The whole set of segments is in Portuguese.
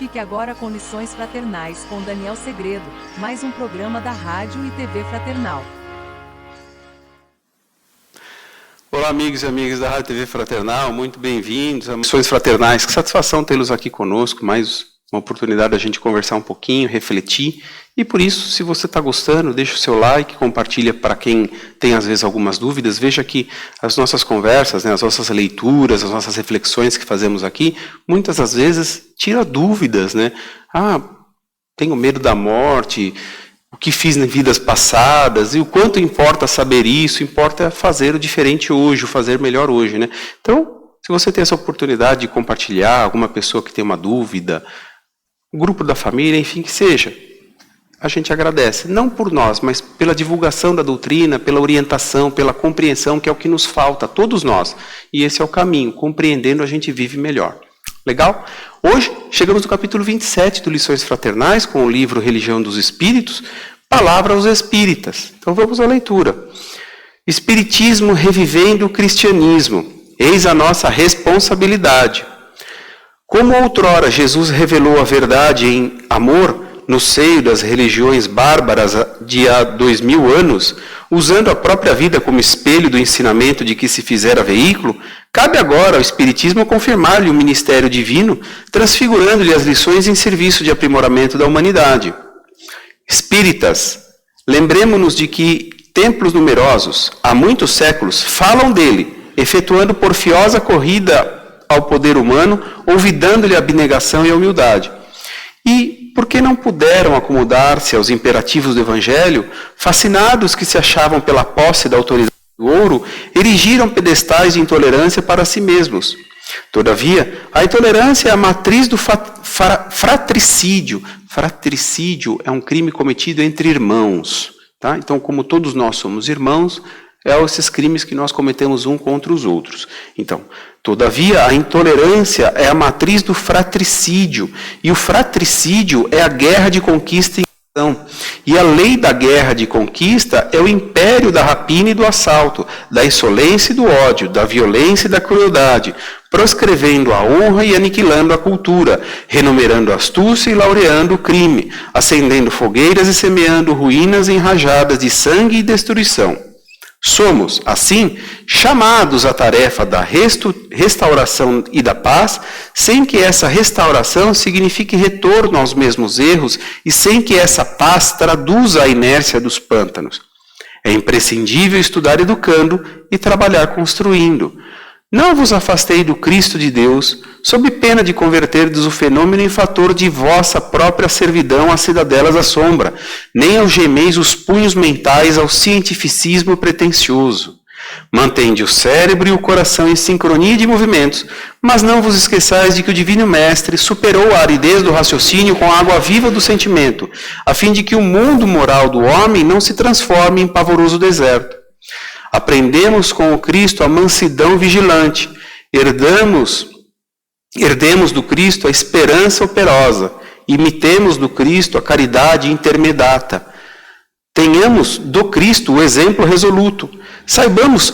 Fique agora com Lições Fraternais com Daniel Segredo, mais um programa da Rádio e TV Fraternal. Olá, amigos e amigas da Rádio e TV Fraternal, muito bem-vindos a Lições Fraternais. Que satisfação tê-los aqui conosco, mais uma oportunidade da gente conversar um pouquinho, refletir. E por isso, se você está gostando, deixa o seu like, compartilha para quem tem às vezes algumas dúvidas. Veja que as nossas conversas, as nossas leituras, as nossas reflexões que fazemos aqui, muitas das vezes tira dúvidas, tenho medo da morte, o que fiz em vidas passadas, e o quanto importa saber isso, importa fazer o diferente hoje, o fazer melhor hoje, Então, se você tem essa oportunidade de compartilhar, alguma pessoa que tem uma dúvida, o grupo da família, enfim, que seja, a gente agradece, não por nós, mas pela divulgação da doutrina, pela orientação, pela compreensão, que é o que nos falta, todos nós. E esse é o caminho, compreendendo a gente vive melhor. Legal? Hoje, chegamos no capítulo 27 do Lições Fraternais, com o livro Religião dos Espíritos, Palavra aos Espíritas. Então vamos à leitura. Espiritismo revivendo o cristianismo. Eis a nossa responsabilidade. Como outrora Jesus revelou a verdade em amor, no seio das religiões bárbaras de há 2000 anos, usando a própria vida como espelho do ensinamento de que se fizera veículo, cabe agora ao Espiritismo confirmar-lhe o ministério divino, transfigurando-lhe as lições em serviço de aprimoramento da humanidade. Espíritas, lembremo-nos de que templos numerosos, há muitos séculos, falam dele, efetuando porfiosa corrida ao poder humano, olvidando-lhe a abnegação e a humildade. E por que não puderam acomodar-se aos imperativos do Evangelho, fascinados que se achavam pela posse da autoridade do ouro, erigiram pedestais de intolerância para si mesmos. Todavia, a intolerância é a matriz do fratricídio. Fratricídio é um crime cometido entre irmãos. Tá? Então, como todos nós somos irmãos, esses crimes que nós cometemos um contra os outros. Então, todavia, a intolerância é a matriz do fratricídio, e o fratricídio é a guerra de conquista e invasão. E a lei da guerra de conquista é o império da rapina e do assalto, da insolência e do ódio, da violência e da crueldade, proscrevendo a honra e aniquilando a cultura, renumerando a astúcia e laureando o crime, acendendo fogueiras e semeando ruínas enrajadas de sangue e destruição. Somos, assim, chamados à tarefa da restauração e da paz, sem que essa restauração signifique retorno aos mesmos erros e sem que essa paz traduza a inércia dos pântanos. É imprescindível estudar educando e trabalhar construindo. Não vos afastei do Cristo de Deus, sob pena de converterdes o fenômeno em fator de vossa própria servidão às cidadelas da sombra, nem algemeis os punhos mentais ao cientificismo pretensioso. Mantende o cérebro e o coração em sincronia de movimentos, mas não vos esqueçais de que o Divino Mestre superou a aridez do raciocínio com a água viva do sentimento, a fim de que o mundo moral do homem não se transforme em pavoroso deserto. Aprendemos com o Cristo a mansidão vigilante, herdemos do Cristo a esperança operosa, imitemos do Cristo a caridade intermediata. Tenhamos do Cristo o exemplo resoluto. Saibamos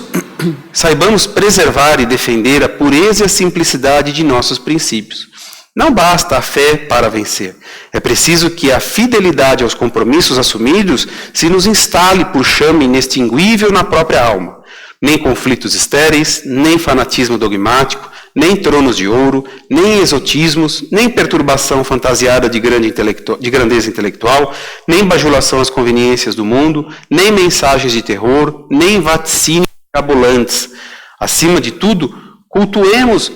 preservar e defender a pureza e a simplicidade de nossos princípios. Não basta a fé para vencer. É preciso que a fidelidade aos compromissos assumidos se nos instale por chama inextinguível na própria alma. Nem conflitos estéreis, nem fanatismo dogmático, nem tronos de ouro, nem exotismos, nem perturbação fantasiada de grandeza intelectual, nem bajulação às conveniências do mundo, nem mensagens de terror, nem vaticínios mirabolantes. Acima de tudo, cultuemos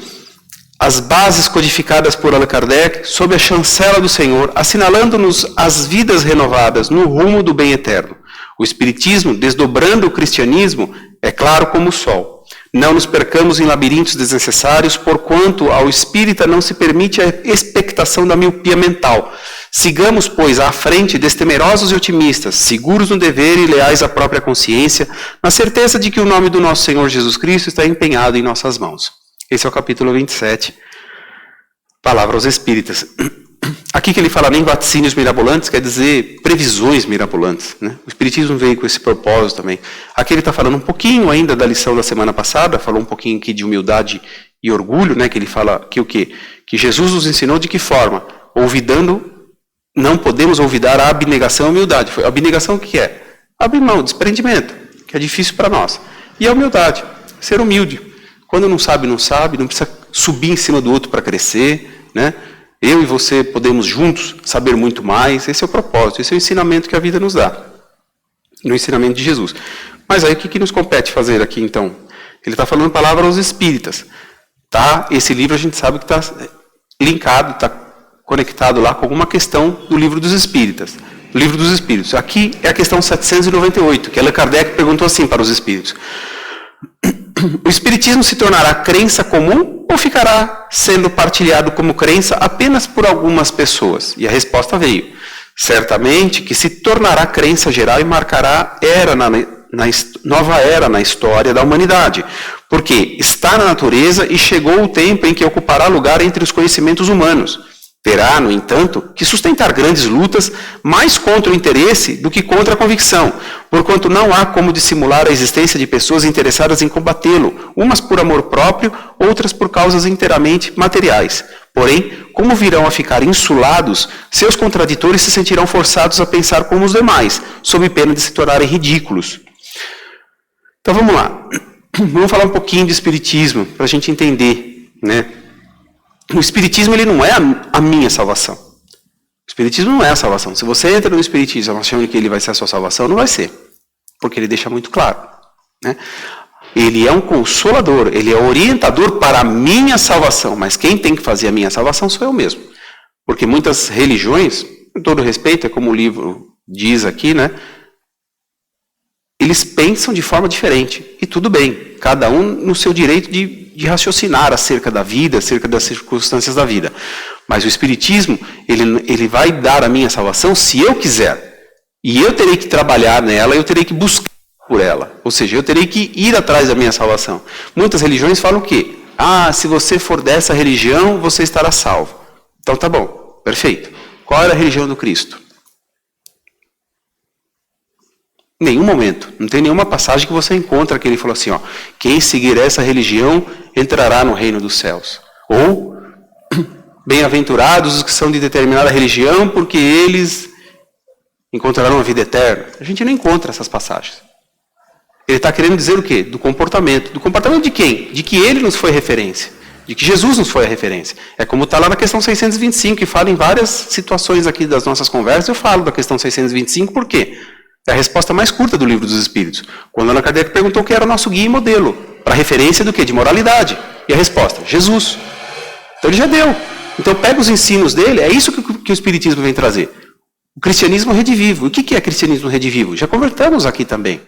as bases codificadas por Allan Kardec sob a chancela do Senhor, assinalando-nos as vidas renovadas no rumo do bem eterno. O Espiritismo, desdobrando o cristianismo, é claro como o sol. Não nos percamos em labirintos desnecessários, porquanto ao espírita não se permite a expectação da miopia mental. Sigamos, pois, à frente destemerosos e otimistas, seguros no dever e leais à própria consciência, na certeza de que o nome do nosso Senhor Jesus Cristo está empenhado em nossas mãos. Esse é o capítulo 27, Palavra aos Espíritas. Aqui que ele fala nem vaticínios mirabolantes, quer dizer previsões mirabolantes. O Espiritismo veio com esse propósito também. Aqui ele está falando um pouquinho ainda da lição da semana passada, falou um pouquinho aqui de humildade e orgulho, que ele fala que o quê? Que Jesus nos ensinou de que forma? não podemos olvidar a abnegação e a humildade. A abnegação o que é? Abrir mão, desprendimento, que é difícil para nós. E a humildade, ser humilde. Quando não sabe, não precisa subir em cima do outro para crescer, né? Eu e você podemos juntos saber muito mais, esse é o propósito, esse é o ensinamento que a vida nos dá, no ensinamento de Jesus. Mas aí o que nos compete fazer aqui então? Ele está falando palavra aos espíritas. Tá? Esse livro a gente sabe que está linkado, está conectado lá com alguma questão do livro dos espíritas. O livro dos espíritos. Aqui é a questão 798, que Allan Kardec perguntou assim para os espíritos. O espiritismo se tornará crença comum ou ficará sendo partilhado como crença apenas por algumas pessoas? E a resposta veio. Certamente que se tornará crença geral e marcará nova era na história da humanidade, porque está na natureza e chegou o tempo em que ocupará lugar entre os conhecimentos humanos. Terá, no entanto, que sustentar grandes lutas mais contra o interesse do que contra a convicção, porquanto não há como dissimular a existência de pessoas interessadas em combatê-lo, umas por amor próprio, outras por causas inteiramente materiais. Porém, como virão a ficar insulados, seus contraditores se sentirão forçados a pensar como os demais, sob pena de se tornarem ridículos. Então vamos lá. Vamos falar um pouquinho de espiritismo, para a gente entender, né? O espiritismo ele não é a minha salvação. O espiritismo não é a salvação. Se você entra no espiritismo achando que ele vai ser a sua salvação, não vai ser. Porque ele deixa muito claro, né? Ele é um consolador, ele é orientador para a minha salvação. Mas quem tem que fazer a minha salvação sou eu mesmo. Porque muitas religiões, com todo respeito, é como o livro diz aqui, né? Eles pensam de forma diferente. E tudo bem. Cada um no seu direito de raciocinar acerca da vida, acerca das circunstâncias da vida. Mas o espiritismo, ele vai dar a minha salvação se eu quiser. E eu terei que trabalhar nela, eu terei que buscar por ela. Ou seja, eu terei que ir atrás da minha salvação. Muitas religiões falam o quê? Se você for dessa religião, você estará salvo. Então tá bom, perfeito. Qual era a religião do Cristo? Em nenhum momento. Não tem nenhuma passagem que você encontra que ele falou assim, quem seguir essa religião entrará no reino dos céus. Ou, bem-aventurados os que são de determinada religião, porque eles encontrarão a vida eterna. A gente não encontra essas passagens. Ele está querendo dizer o quê? Do comportamento. Do comportamento de quem? De que ele nos foi referência. De que Jesus nos foi a referência. É como está lá na questão 625, que fala em várias situações aqui das nossas conversas. Eu falo da questão 625, por quê? É a resposta mais curta do Livro dos Espíritos. Quando Allan Kardec perguntou quem era o nosso guia e modelo. Para referência do quê? De moralidade. E a resposta? Jesus. Então ele já deu. Então pega os ensinos dele, é isso que o Espiritismo vem trazer. O cristianismo redivivo. O que é cristianismo redivivo? Já convertamos aqui também.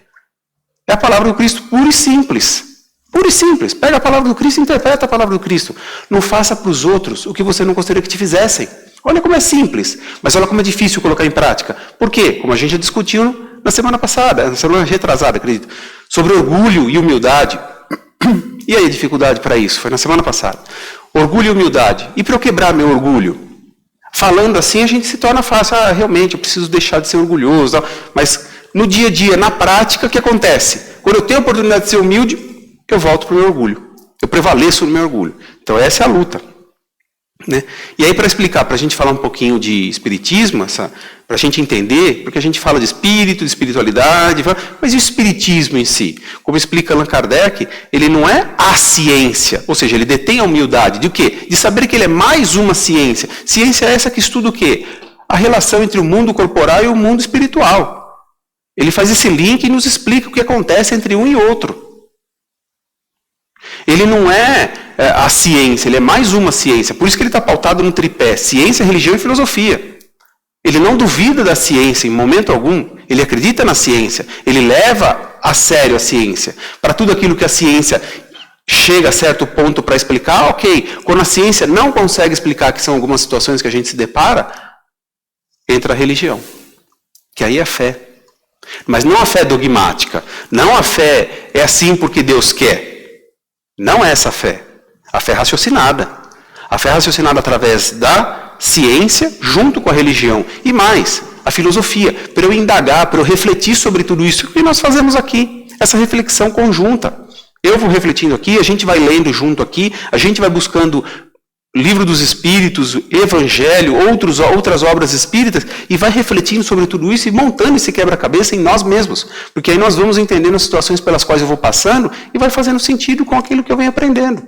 É a palavra do Cristo pura e simples. Pura e simples. Pega a palavra do Cristo e interpreta a palavra do Cristo. Não faça para os outros o que você não gostaria que te fizessem. Olha como é simples, mas olha como é difícil colocar em prática. Por quê? Como a gente já discutiu na semana passada, na semana retrasada, acredito, sobre orgulho e humildade. E aí a dificuldade para isso? Foi na semana passada. Orgulho e humildade. E para eu quebrar meu orgulho? Falando assim, a gente se torna fácil. Realmente, eu preciso deixar de ser orgulhoso. Mas no dia a dia, na prática, o que acontece? Quando eu tenho a oportunidade de ser humilde, eu volto para o meu orgulho. Eu prevaleço no meu orgulho. Então essa é a luta. Né? E aí, para explicar, para a gente falar um pouquinho de espiritismo, para a gente entender, porque a gente fala de espírito, de espiritualidade, mas e o espiritismo em si? Como explica Allan Kardec, ele não é a ciência, ou seja, ele detém a humildade de o quê? De saber que ele é mais uma ciência. Ciência é essa que estuda o quê? A relação entre o mundo corporal e o mundo espiritual. Ele faz esse link e nos explica o que acontece entre um e outro. Ele não é a ciência, ele é mais uma ciência. Por isso que ele está pautado no tripé, ciência, religião e filosofia. Ele não duvida da ciência em momento algum, ele acredita na ciência, ele leva a sério a ciência. Para tudo aquilo que a ciência chega a certo ponto para explicar, ok. Quando a ciência não consegue explicar, que são algumas situações que a gente se depara, entra a religião, que aí é a fé. Mas não a fé dogmática, não a fé é assim porque Deus quer. Não é essa fé. A fé raciocinada. A fé raciocinada através da ciência junto com a religião. E mais, a filosofia. Para eu indagar, para eu refletir sobre tudo isso. O que nós fazemos aqui? Essa reflexão conjunta. Eu vou refletindo aqui, a gente vai lendo junto aqui, a gente vai buscando Livro dos Espíritos, Evangelho, outras obras espíritas, e vai refletindo sobre tudo isso e montando esse quebra-cabeça em nós mesmos. Porque aí nós vamos entendendo as situações pelas quais eu vou passando e vai fazendo sentido com aquilo que eu venho aprendendo.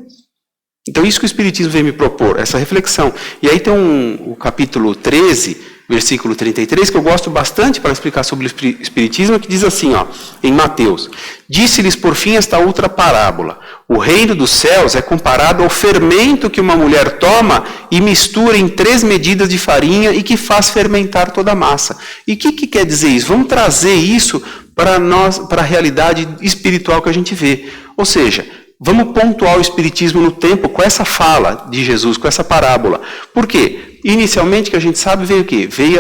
Então isso que o Espiritismo vem me propor, essa reflexão. E aí tem o capítulo 13, versículo 33, que eu gosto bastante para explicar sobre o Espiritismo, que diz assim, ó, em Mateus: disse-lhes por fim esta outra parábola: o reino dos céus é comparado ao fermento que uma mulher toma e mistura em 3 medidas de farinha e que faz fermentar toda a massa. E o que quer dizer isso? Vamos trazer isso para nós, para a realidade espiritual que a gente vê. Ou seja, vamos pontuar o Espiritismo no tempo com essa fala de Jesus, com essa parábola. Por quê? Inicialmente, que a gente sabe, veio o quê? Veio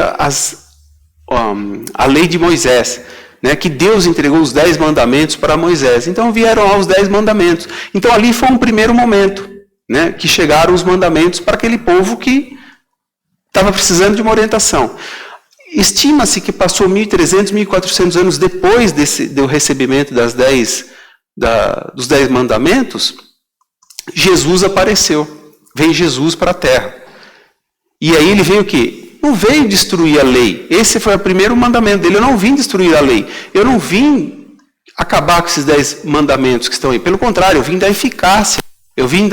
a lei de Moisés, né? Que Deus entregou os 10 mandamentos para Moisés. Então vieram lá os 10 mandamentos. Então ali foi um primeiro momento, né? Que chegaram os mandamentos para aquele povo que estava precisando de uma orientação. Estima-se que passou 1.300, 1.400 anos depois do recebimento dos 10 mandamentos, Jesus apareceu. Veio Jesus para a Terra. E aí ele veio o quê? Não veio destruir a lei. Esse foi o primeiro mandamento dele. Eu não vim destruir a lei. Eu não vim acabar com esses 10 mandamentos que estão aí. Pelo contrário, eu vim dar eficácia. Eu vim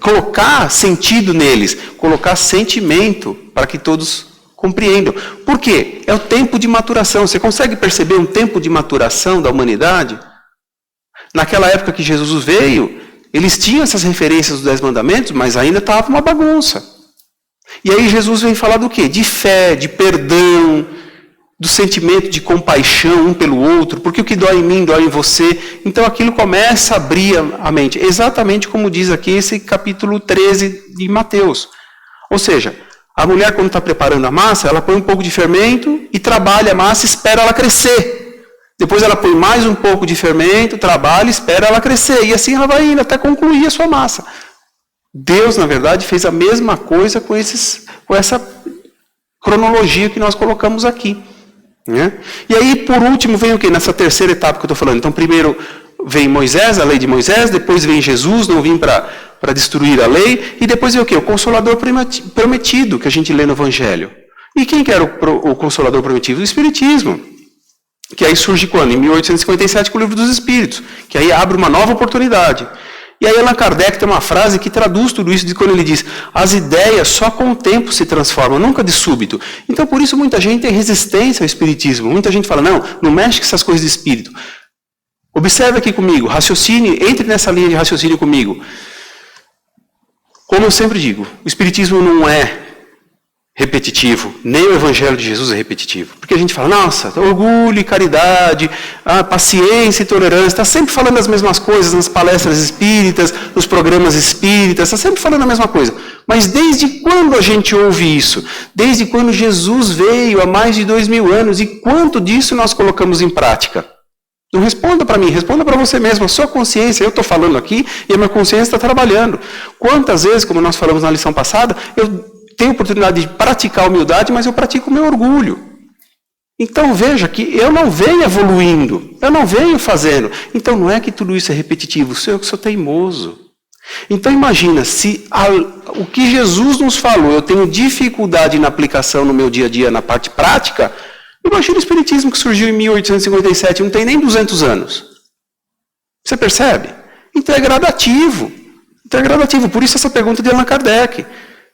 colocar sentido neles. Colocar sentimento para que todos compreendam. Por quê? É o tempo de maturação. Você consegue perceber um tempo de maturação da humanidade? Naquela época que Jesus veio, eles tinham essas referências dos 10 mandamentos, mas ainda estava uma bagunça. E aí Jesus vem falar do quê? De fé, de perdão, do sentimento de compaixão um pelo outro, porque o que dói em mim, dói em você. Então aquilo começa a abrir a mente. Exatamente como diz aqui esse capítulo 13 de Mateus. Ou seja, a mulher quando está preparando a massa, ela põe um pouco de fermento e trabalha a massa e espera ela crescer. Depois ela põe mais um pouco de fermento, trabalha, espera ela crescer. E assim ela vai indo até concluir a sua massa. Deus, na verdade, fez a mesma coisa com essa cronologia que nós colocamos aqui. Né? E aí, por último, vem o quê? Nessa terceira etapa que eu estou falando. Então, primeiro vem Moisés, a lei de Moisés. Depois vem Jesus, não vim para destruir a lei. E depois vem o quê? O Consolador prometido, que a gente lê no Evangelho. E quem que era o Consolador prometido? O Espiritismo. Que aí surge quando? Em 1857 com o Livro dos Espíritos, que aí abre uma nova oportunidade. E aí Allan Kardec tem uma frase que traduz tudo isso, de quando ele diz: as ideias só com o tempo se transformam, nunca de súbito. Então por isso muita gente tem resistência ao Espiritismo, muita gente fala, não mexe com essas coisas de espírito. Observe aqui comigo, raciocine, entre nessa linha de raciocínio comigo. Como eu sempre digo, o Espiritismo não é repetitivo, nem o Evangelho de Jesus é repetitivo. Porque a gente fala, nossa, orgulho e caridade, paciência e tolerância, está sempre falando as mesmas coisas nas palestras espíritas, nos programas espíritas, está sempre falando a mesma coisa. Mas desde quando a gente ouve isso? Desde quando Jesus veio há mais de 2000 anos, e quanto disso nós colocamos em prática? Não responda para mim, responda para você mesmo, a sua consciência. Eu estou falando aqui e a minha consciência está trabalhando. Quantas vezes, como nós falamos na lição passada, eu tenho oportunidade de praticar a humildade, mas eu pratico o meu orgulho. Então veja que eu não venho evoluindo, eu não venho fazendo. Então não é que tudo isso é repetitivo, eu que sou teimoso. Então imagina, se o que Jesus nos falou, eu tenho dificuldade na aplicação no meu dia a dia, na parte prática, imagina o Espiritismo que surgiu em 1857, não tem nem 200 anos. Você percebe? Então é gradativo. Por isso essa pergunta de Allan Kardec.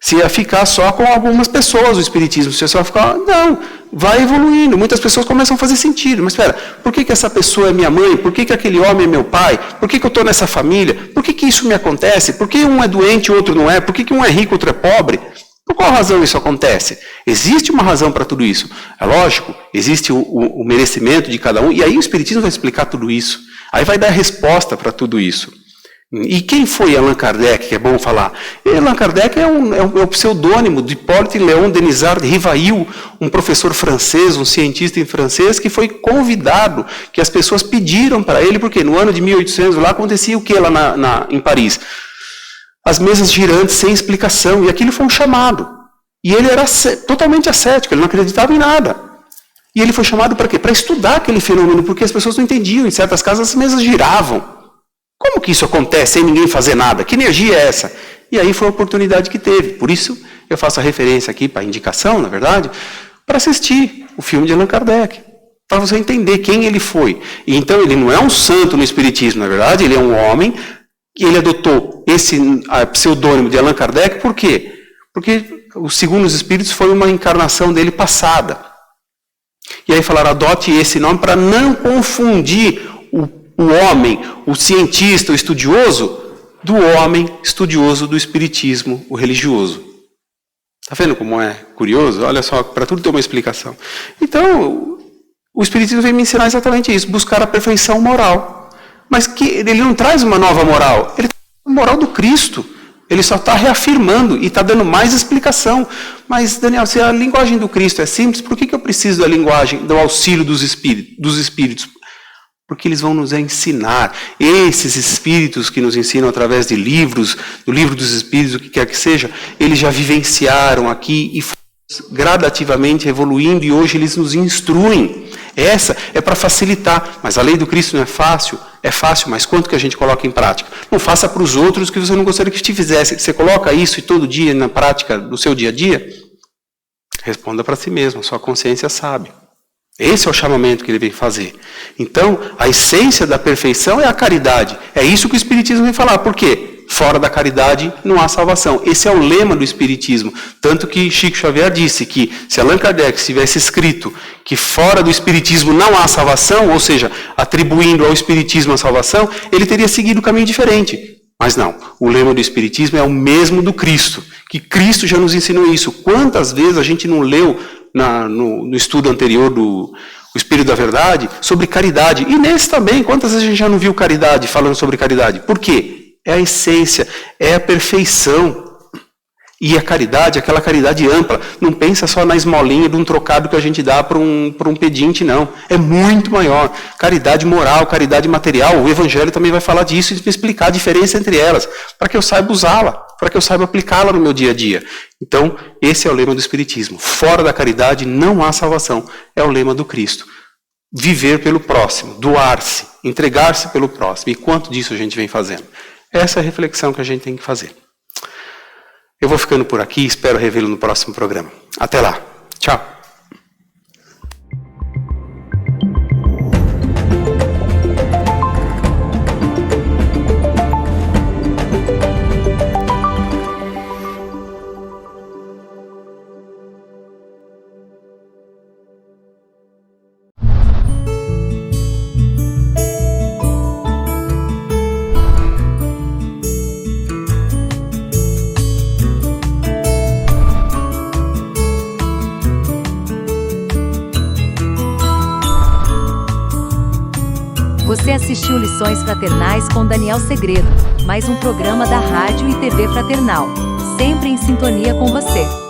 Se ia ficar só com algumas pessoas o Espiritismo, se ia só ficar... Não, vai evoluindo. Muitas pessoas começam a fazer sentido. Mas espera, por que essa pessoa é minha mãe? Por que aquele homem é meu pai? Por que eu estou nessa família? Por que isso me acontece? Por que um é doente e o outro não é? Por que um é rico e outro é pobre? Por qual razão isso acontece? Existe uma razão para tudo isso. É lógico, existe o merecimento de cada um. E aí o Espiritismo vai explicar tudo isso. Aí vai dar resposta para tudo isso. E quem foi Allan Kardec, que é bom falar? Allan Kardec é o pseudônimo de Hippolyte Léon Denisard Rivail, um professor francês, um cientista em francês, que foi convidado, que as pessoas pediram para ele, porque no ano de 1800 lá acontecia o que lá em Paris? As mesas girantes sem explicação, e aquilo foi um chamado. E ele era totalmente ascético, ele não acreditava em nada. E ele foi chamado para quê? Para estudar aquele fenômeno, porque as pessoas não entendiam, em certas casas as mesas giravam. Como que isso acontece sem ninguém fazer nada? Que energia é essa? E aí foi a oportunidade que teve. Por isso eu faço a referência aqui para a indicação, na verdade, para assistir o filme de Allan Kardec, para você entender quem ele foi. E então ele não é um santo no espiritismo, na verdade, ele é um homem, e ele adotou esse pseudônimo de Allan Kardec, por quê? Porque, segundo os espíritos, foi uma encarnação dele passada. E aí falaram, adote esse nome para não confundir o homem, o cientista, o estudioso, do homem estudioso do espiritismo, o religioso. Está vendo como é curioso? Olha só, para tudo ter uma explicação. Então, o espiritismo vem me ensinar exatamente isso, buscar a perfeição moral. Mas que ele não traz uma nova moral, ele traz a moral do Cristo. Ele só está reafirmando e está dando mais explicação. Mas, Daniel, se a linguagem do Cristo é simples, por que eu preciso da linguagem, do auxílio dos espíritos? Porque eles vão nos ensinar. Esses espíritos que nos ensinam através de livros, do livro dos espíritos, o que quer que seja, eles já vivenciaram aqui e gradativamente evoluindo e hoje eles nos instruem. Essa é para facilitar, mas a lei do Cristo não é fácil, mas quanto que a gente coloca em prática? Não faça para os outros que você não gostaria que te fizesse. Você coloca isso e todo dia na prática do seu dia a dia? Responda para si mesmo, sua consciência sabe. Esse é o chamamento que ele vem fazer. Então, a essência da perfeição é a caridade. É isso que o Espiritismo vem falar. Por quê? Fora da caridade não há salvação. Esse é o lema do Espiritismo. Tanto que Chico Xavier disse que se Allan Kardec tivesse escrito que fora do Espiritismo não há salvação, ou seja, atribuindo ao Espiritismo a salvação, ele teria seguido um caminho diferente. Mas não, o lema do Espiritismo é o mesmo do Cristo, que Cristo já nos ensinou isso. Quantas vezes a gente não leu no estudo anterior do Espírito da Verdade sobre caridade? E nesse também, quantas vezes a gente já não viu caridade, falando sobre caridade? Por quê? É a essência, é a perfeição. E a caridade, aquela caridade ampla, não pensa só na esmolinha de um trocado que a gente dá para um pedinte, não. É muito maior. Caridade moral, caridade material, o Evangelho também vai falar disso e vai explicar a diferença entre elas, para que eu saiba usá-la, para que eu saiba aplicá-la no meu dia a dia. Então, esse é o lema do Espiritismo. Fora da caridade não há salvação. É o lema do Cristo. Viver pelo próximo, doar-se, entregar-se pelo próximo. E quanto disso a gente vem fazendo? Essa é a reflexão que a gente tem que fazer. Eu vou ficando por aqui, espero revê-lo no próximo programa. Até lá. Tchau. Você assistiu Lições Fraternais com Daniel Segredo, mais um programa da Rádio e TV Fraternal, sempre em sintonia com você.